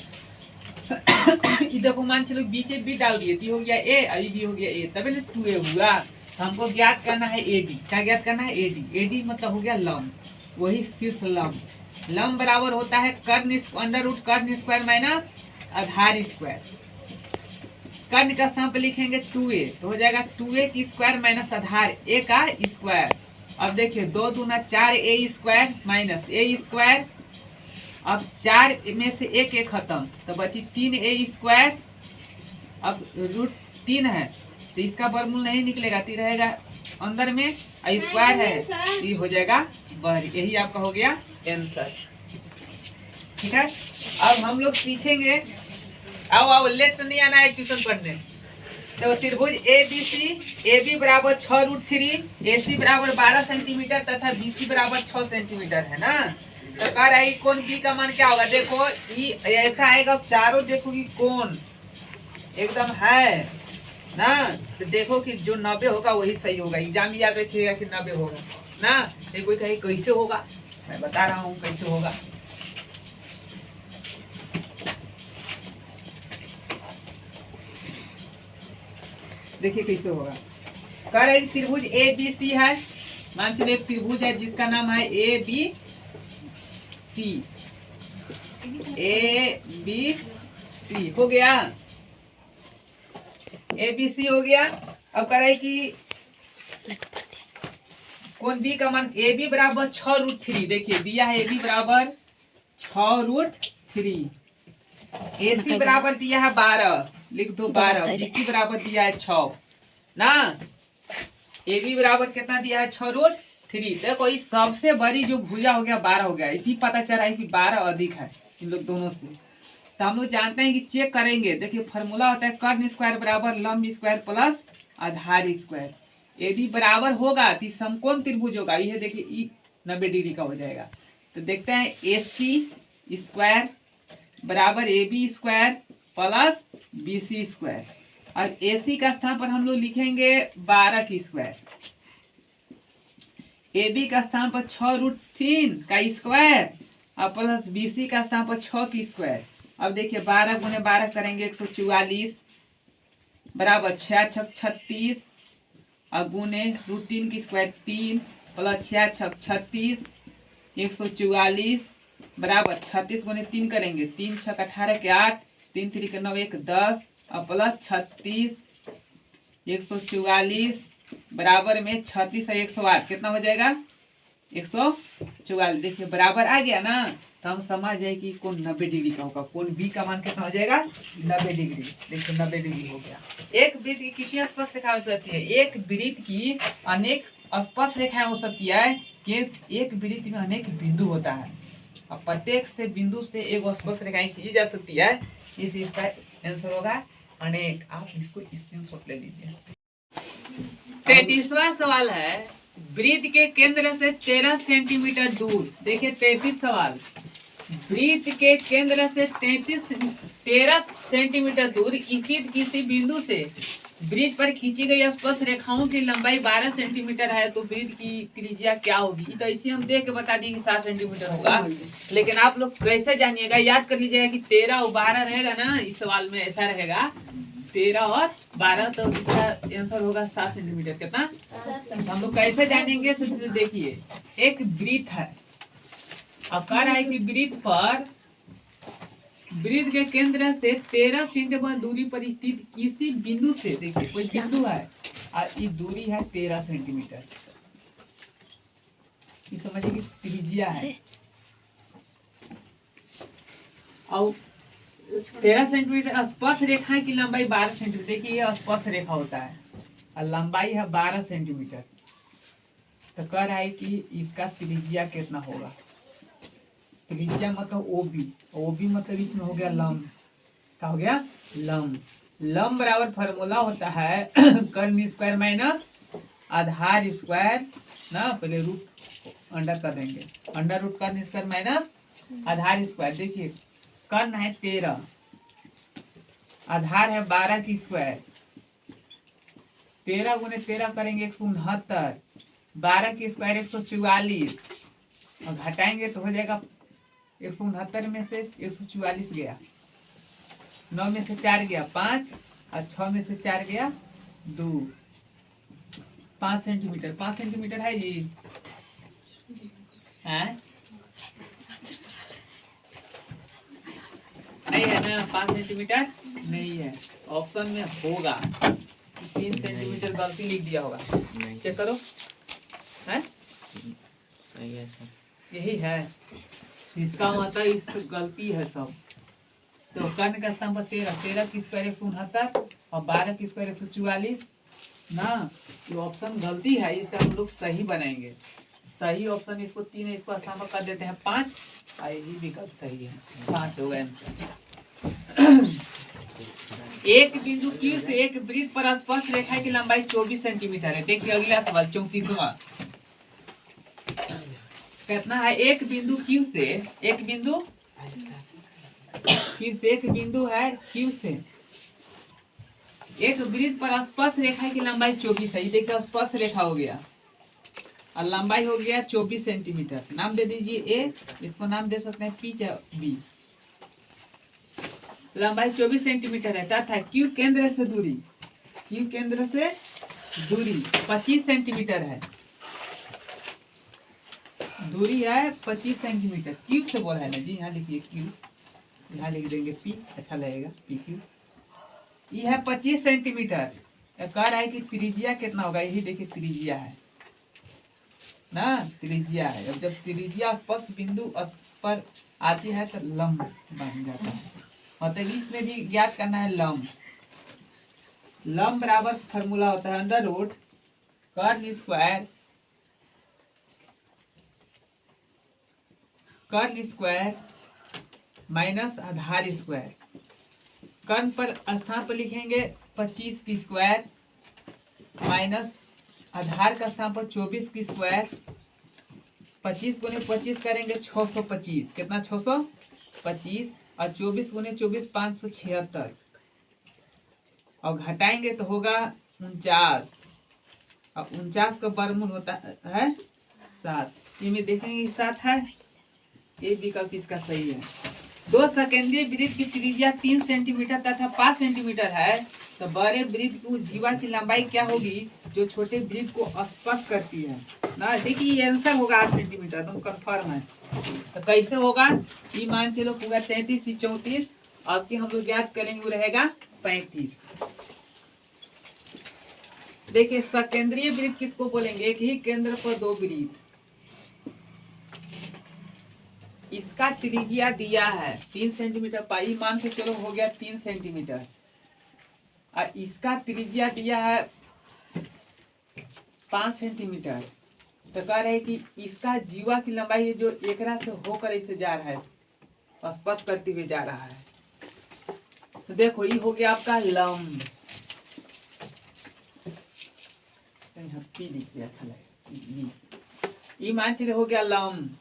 ये देखो मान चलो बीच बी डाल दिए, टी हो गया ए, आई बी हो गया ए, तभी ना 2a हुआ। तो हमको ज्ञात करना है एडी, क्या ज्ञात करना है एडी। एडी मतलब हो गया लंब, वही शीर्ष लंब। लंब बराबर होता है कर्ण स्क्वायर माइनस आधार स्क्वायर। कर्ण का स्थान पर लिखेंगे 2a तो हो जाएगा 2a की स्क्वायर माइनस आधार a का स्क्वायर। अब देखिए 2 दूना 4a square minus a square. अब 4 में से एक खत्म तो बची 3a स्क्वायर। अब √3 है तो इसका वर्गमूल नहीं निकलेगा, तो रहेगा अंदर में, स्क्वायर है ये हो जाएगा वर्ग। यही आपका हो गया आंसर। ठीक है, अब हम लोग सीखेंगे, आओ लेट से नहीं आना है ट्यूशन पढ़ने। तो त्रिभुज AB बराबर 6√3, AC बराबर 12 सेंटीमीटर तथा BC बराबर 6 सेंटीमीटर है ना। तो कह रहा है कोण B का मान क्या होगा। देखो ये ऐसा आएगा, चारों देखो कि कोण एकदम है ना, तो देखो कि जो 90 होगा वही सही होगा। एग्जाम याद रखिएगा कि 90 होगा ना। ये कोई कहे कैसे होगा, मैं बता रहा हूँ कैसे होगा। देखिए कैसे होगा। कह रहे त्रिभुज ABC है, मान चलो एक त्रिभुज है जिसका नाम है ABC हो गया, ABC हो गया। अब कह रहे कि कोण B का मान AB बराबर 6√3, देखिए दिया है AB बराबर 6√3, AC बराबर दिया है 12, लिख दो 12, BC बराबर दिया है 6 ना। AB बराबर कितना दिया है 6√3। देखो इस सबसे बड़ी जो भुजा हो गया 12 हो गया, इसी पता चला है कि 12 अधिक है इन लोग दोनों से। तो हम लोग जानते हैं कि चेक करेंगे, देखिए फॉर्मूला होता है कर्ण स्क्वायर बराबर लंब स्क्वायर प्लस आधार स्क्वायर। यदि बराबर होगा तो समकोण त्रिभुज होगा, यह देखिए ई 90 डिग्री का हो जाएगा। तो देखते हैं AC स्क्वायर बराबर AB square plus BC square. और AC का स्थान पर हम लोग लिखेंगे 12 की स्क्वायर, AB का स्थान पर 6√3 का स्क्वायर और प्लस BC का स्थान पर 6 की स्क्वायर। अब देखिए 12 गुने 12 करेंगे 144 बराबर 6 छक 36 और गुने √3 की स्क्वायर 3 प्लस 6 छक 36 144 बराबर 36 गुने 3 करेंगे 3 छक 18 के 8 3 3 के 9 1 10 और प्लस 36 144 बराबर में 36 और 108 कितना हो जाएगा 144। देखिए बराबर आ गया ना, तो हम समझ जाए कि कोण 90 डिग्री का होगा। कोण B का मान कितना हो जाएगा 90 डिग्री। देखिए 90 डिग्री हो गया। एक वृत्त की कितनी स्पर्श रेखाएं हो सकती है, एक वृत्त की अनेक स्पर्श रेखाएं हो सकती है कि एक वृत्त में अनेक बिंदु होता है और प्रत्येक से बिंदु से एक स्पर्श रेखाएं खींची जा सकती है, इसका आंसर होगा अनेक। आप इसको स्क्रीनशॉट ले लीजिए। 33वां सवाल है, वृत्त के केंद्र से 13 सेंटीमीटर दूर, देखिए 33 सवाल, वृत्त के केंद्र से 13 सेंटीमीटर दूर स्थित किसी बिंदु से वृत्त पर खींची गई स्पर्श रेखाओं की लंबाई 12 सेंटीमीटर है तो वृत्त की त्रिज्या क्या होगी। तो ऐसे हम देख के बता दिए कि 7 सेंटीमीटर होगा, लेकिन आप लोग कैसे जानिएगा, याद कर लीजिएगा कि 13 और 12 रहेगा ना, इस सवाल में ऐसा रहेगा 13 और 12, तो इसका आंसर होगा 7 सेंटीमीटर। कितना हम लोग कैसे जानेंगे, देखिए एक वृत्त है, अब कह रहा है कि वृत्त के केंद्र से 13 सेंटीमीटर दूरी पर स्थित किसी बिंदु से, देखिए कोई बिंदु है और ये दूरी है 13 सेंटीमीटर, ये समझिए कि त्रिज्या है, और 13 सेंटीमीटर स्पर्श रेखा की लंबाई 12 सेंटीमीटर। देखिए ये स्पर्श रेखा होता है और लंबाई है 12 सेंटीमीटर, तो कह रहा है कि इसका त्रिज्या कितना होगा। त्रिज्या मतलब ओबी मतलब इसमें हो गया लंब, क्या हो गया लंब। लंब बराबर फार्मूला होता है कर्ण स्क्वायर माइनस आधार स्क्वायर ना, पहले रूट अंडर कर देंगे, अंडर रूट कर्ण स्क्वायर माइनस आधार स्क्वायर। देखिए कर्ण है 13, आधार है 12 की स्क्वायर, 13 गुने 13 करेंगे 169, 12 की स्क्वायर 144, और घटाएंगे तो हो जाएगा 169 में से 144 गया, 9 में से 4 गया 5, और 6 में से 4 गया 2, 5 सेंटीमीटर। 5 सेंटीमीटर है जी, है नहीं है ना, 5 सेंटीमीटर नहीं है, ऑप्शन में होगा 3 सेंटीमीटर गलती लिख दिया होगा, चेक करो है सही है सर, यही है, इसका मतलब इस गलती है सब। तो कर्ण का स्तंभ 13 की स्क्वायर 169 और 12 की स्क्वायर 144 ना, ये ऑप्शन गलती है, इसका हम लोग सही बनाएंगे। सही ऑप्शन इसको 3 है, इसको स्तंभ कर देते हैं 5, और यही विकल्प सही है, 5 होगा आंसर। एक बिंदु Q से एक वृत्त पर स्पर्श रेखा की लंबाई 24 सेंटीमीटर है। देखिए अगला सवाल 34वां, कितना है, एक बिंदु Q से एक बिंदु है Q से एक वृत्त पर स्पर्श रेखा की लंबाई 24 है। देखिए स्पर्श रेखा हो गया और लंबाई हो गया 24 सेंटीमीटर। नाम दे दीजिए ए, इसको नाम दे सकते हैं पी या बी। लंबाई 24 सेंटीमीटर है तथा Q केंद्र से दूरी 25 सेंटीमीटर है, दूरी है 25 सेंटीमीटर। Q से बोला है ना जी, यहाँ लिखिए Q, यहाँ लिख देंगे P, अच्छा लगेगा PQ। ये है 25 सेंटीमीटर, कह रहा है कि त्रिज्या कितना होगा, यही देखिए त्रिज्या है ना, त्रिज्या है। अब जब त्रिज्या स्पर्श बिंदु पर आती है तो लंब बन जाता है, मतलब इसमें भी ज्ञात करना है लंब। लंब बराबर फार्मूला होता है अंडर रूट कर्ण स्क्वायर माइनस आधार स्क्वायर। कर्ण पर स्थान पर लिखेंगे 25 की स्क्वायर माइनस आधार का स्थान पर 24 की स्क्वायर, 25 गुने 25 करेंगे 625, कितना 625, और 24 गुने 24 576, और घटाएंगे तो होगा 49, और 49 का वर्गमूल होता है 7। ये में देखेंगे 7 है, ये विकल्प इसका सही है। दो सकेंद्रीय वृत्त की त्रिज्या 3 सेंटीमीटर तथा 5 सेंटीमीटर है तो बड़े वृत्त की जीवा की लंबाई क्या होगी जो छोटे वृत्त को स्पर्श करती है ना। देखिए ये आंसर होगा 8 सेंटीमीटर, तुम कंफर्म है। तो कैसे होगा, ये मान चलो पूरा 33 से 34, आपकी हम लोग याद करेंगे वो रहेगा 35। देखिए सकेंद्रीय वृत्त किसको बोलेंगे, एक ही केंद्र पर दो वृत्त, इसका त्रिज्या दिया है 3 सेंटीमीटर, पाई मान के चलो हो गया 3 सेंटीमीटर, और इसका त्रिज्या दिया है 5 सेंटीमीटर। तो कह रहे हैं कि इसका जीवा की लंबाई जो एकरा से होकर ऐसे जा रहा है, स्पर्श करते हुए जा रहा है, तो देखो ये हो गया आपका लंब, लिख दिया, अच्छा लगे, ये मान चले हो गया लंब,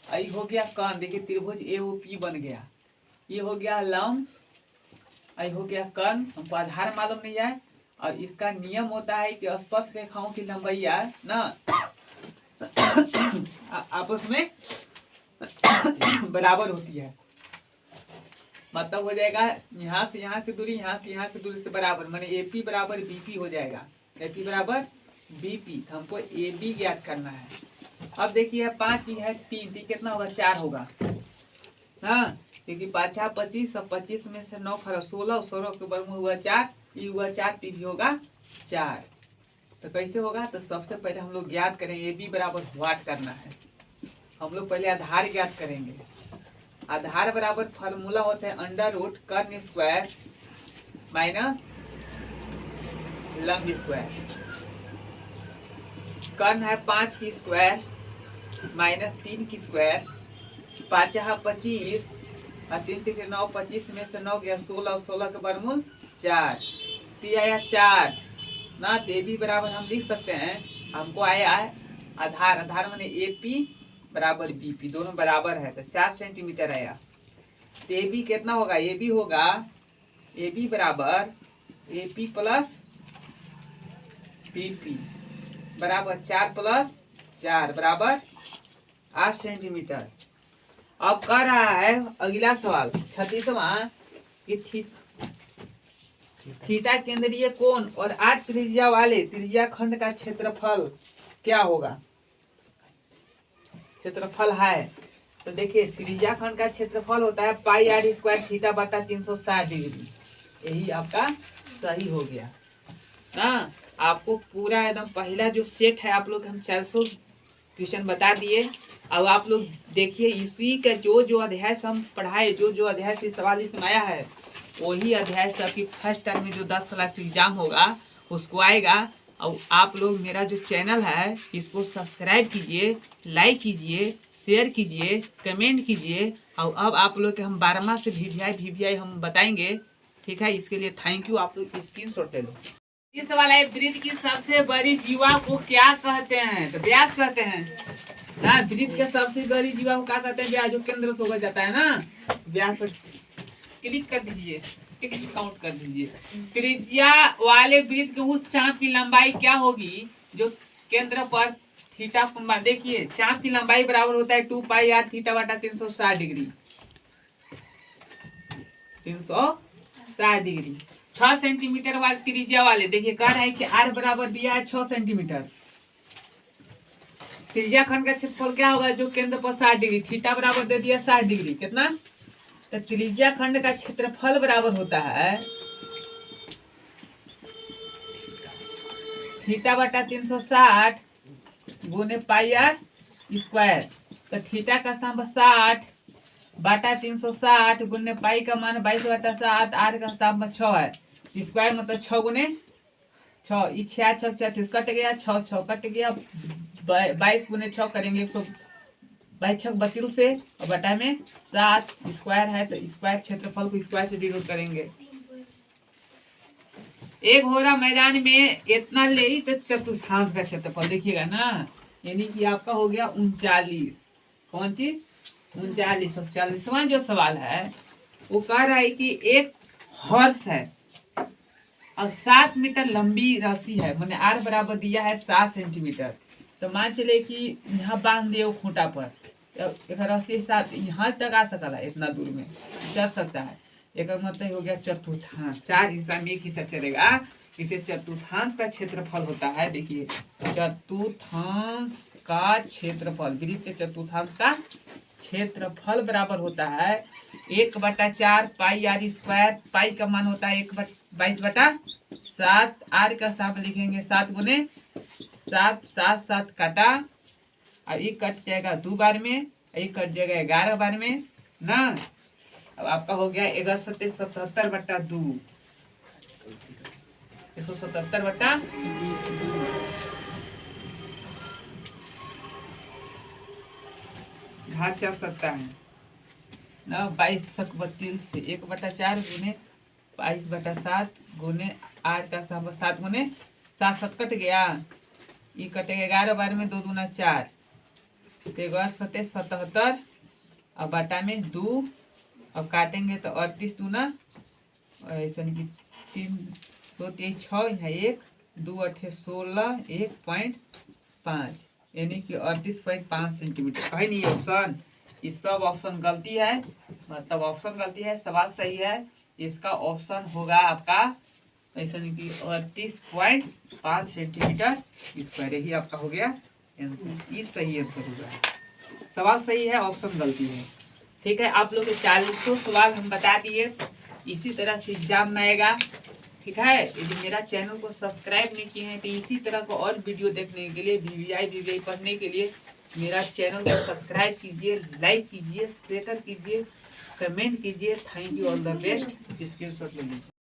आई हो गया कर्ण, देखिए त्रिभुज AOP बन गया, ये हो गया लंब, आई हो गया कर्ण, हमको आधार मालूम नहीं है, और इसका नियम होता है कि स्पर्श रेखाओं की लंबाइयाँ ना आपस में बराबर होती है। मतलब हो जाएगा यहाँ से यहाँ की दूरी, यहाँ से यहाँ की दूरी से बराबर, माने AP बराबर BP हो जाएगा। AP बराबर BP, तो हमको AB ज्ञात करना है। अब देखिए 5 ही है 3, कितना होगा 4 होगा। हाँ, क्योंकि 5 25 और 25 में से 9 खरा 16 और 16 के वर्गमूल हुआ 4, ये हुआ 4, तो भी होगा 4। तो कैसे होगा? तो सबसे पहले हम लोग ज्ञात करें AB बराबर व्हाट करना है। हम लोग पहले आधार ज्ञात करेंगे। आधार बराबर फार्मूला होता है अंडर रूट कर्ण स्क्वायर माइनस लंब स्क्वायर। कर्ण है 5 की स्क्वायर माइनस 3 की स्क्वायर, 5 25 और 3 3 9, 25 में से 9 गया 16 और 16 के वर्गमूल 4, तो आया 4 ना। तो भी बराबर हम लिख सकते हैं, हमको आया है आधार, आधार माने AP बराबर BP, दोनों बराबर है, तो 4 सेंटीमीटर आया। तो AB कितना होगा? AB होगा AB बराबर AP प्लस BP बराबर 4 प्लस 4 बराबर 8 सेंटीमीटर। अब कह रहा है अगला सवाल 36वां कि थीटा केंद्रीय कोण और 8 त्रिज्या वाले त्रिज्या खंड का क्षेत्रफल क्या होगा? क्षेत्रफल है तो देखिए त्रिज्या खंड का क्षेत्रफल होता है पाई r स्क्वायर थीटा बटा 360 डिग्री। यही आपका सही हो गया ना। आपको पूरा एकदम पहला जो सेट है आप लोग हम 400 क्वेश्चन बता दिए। अब आप लोग देखिए इसी का जो जो अध्याय से हम पढ़ाए, जो जो अध्याय से सवाल इसमें आया है, वही अध्याय से आपकी फर्स्ट टर्म में जो 10 क्लास एग्जाम होगा उसको आएगा। और आप लोग मेरा जो चैनल है इसको सब्सक्राइब कीजिए, लाइक कीजिए, शेयर कीजिए, कमेंट कीजिए। और अब आप लोग के हम 12वां से VVI हम बताएंगे, ठीक है। इसके लिए थैंक यू। आप लोग स्क्रीनशॉट ले लो। इस सवाल है वृत्त की सबसे बड़ी जीवा को क्या कहते हैं? तो व्यास कहते हैं ना। वृत्त के सबसे बड़ी जीवा को क्या कहते हैं? व्यास, जो केंद्र से होकर जाता है ना। व्यास पर क्लिक कर दीजिए, काउंट कर दीजिए। त्रिज्या वाले वृत्त के उस चाप की लंबाई क्या होगी जो केंद्र पर थीटा कोण? देखिए चाप की लंबाई बराबर होता है 2 पाई r थीटा बटा 360 डिग्री। 360 डिग्री। 6 सेंटीमीटर वाले त्रिज्या वाले, देखिए कह रहा है कि r बराबर दिया है 6 सेंटीमीटर। त्रिज्या खंड का क्षेत्रफल क्या होगा जो केंद्र पर 60 डिग्री, थीटा बराबर दे दिया 60 डिग्री। कितना? तो त्रिज्या खंड का क्षेत्रफल बराबर होता है थीटा बटा 360 गुने पाई r स्क्वायर। तो थीटा का स्थान 60 बटा 360 गुने पाई का मान 22 बटा 7, r का स्थान 6 है। स्क्वायर मतलब 6 गुने 6, 6 6 36 कट गया, 6 6 कट गया, 22 गुने 6 करेंगे 122 32 से, और बटा में 7 स्क्वायर है तो स्क्वायर क्षेत्रफल को स्क्वायर से डिनोट करेंगे। एक हो रहा मैदान में इतना ले तो चतुर्थांश का क्षेत्रफल देखिएगा ना, यानी कि आपका हो गया 39। कौन चीज? 39। 40वां जो सवाल है वो कह रहा है कि एक हॉर्स है और 7 मीटर लंबी रस्सी है, मैंने r बराबर दिया है 7 सेंटीमीटर। तो मान चले कि यहाँ बांध दिए खूंटा पर, एक रस्सी 7 यहाँ तक आ सकता है, इतना दूर में चल सकता है। एक मतलब हो गया चतुर्थांश, 4 हिस्सा में एक हिस्सा चलेगा, इसे चतुर्थांश का क्षेत्रफल होता है। देखिए चतुर्थांश का क्षेत्रफल, वृत्त के चतुर्थांश का क्षेत्रफल बराबर होता है 1/4 पाई r स्क्वायर। पाई का मान होता है 22 बटा 7, r का स्थान लिखेंगे 7 गुने 7, 7 7 काटा, और ये कट जाएगा 2 बार में, ये कट जाएगा 11 बार में ना। अब आपका हो गया 177 बटा 2, 177 बटा 2। घात 4 सकता है ना, 22 तक 32 से 1/4 गुने 22 बटा 7 गुने 8 का 7 गुने 7 7 कट गया, ये कटेगा 11 बार में, 2 दूना 4, 77 और बटा में 2, अब काटेंगे तो 38 दूना, ऐसा नहीं कि 3 तो 6 है 1 2 8 16 1.5 यानी कि 38.5 सेंटीमीटर। कहीं नहीं ऑप्शन, इस सब ऑप्शन गलती है, मतलब ऑप्शन गलती है, सवाल सही है। इसका ऑप्शन होगा आपका ऐसा नहीं कि 38.5 सेंटीमीटर स्क्वायर, यही आपका हो गया आंसर। ये सही आंसर होगा, सवाल सही है, ऑप्शन गलती है। ठीक है, आप लोग के 40 सवाल हम बता दिए। इसी तरह से एग्जाम में आएगा। ठीक है, यदि मेरा चैनल को सब्सक्राइब नहीं किए हैं तो इसी तरह का और वीडियो देखने के लिए, वीवीआई पढ़ने के लिए मेरा चैनल को सब्सक्राइब कीजिए, लाइक कीजिए, शेयर कीजिए, कमेंट कीजिए। Thank you, all the best. Screenshot ले लीजिए।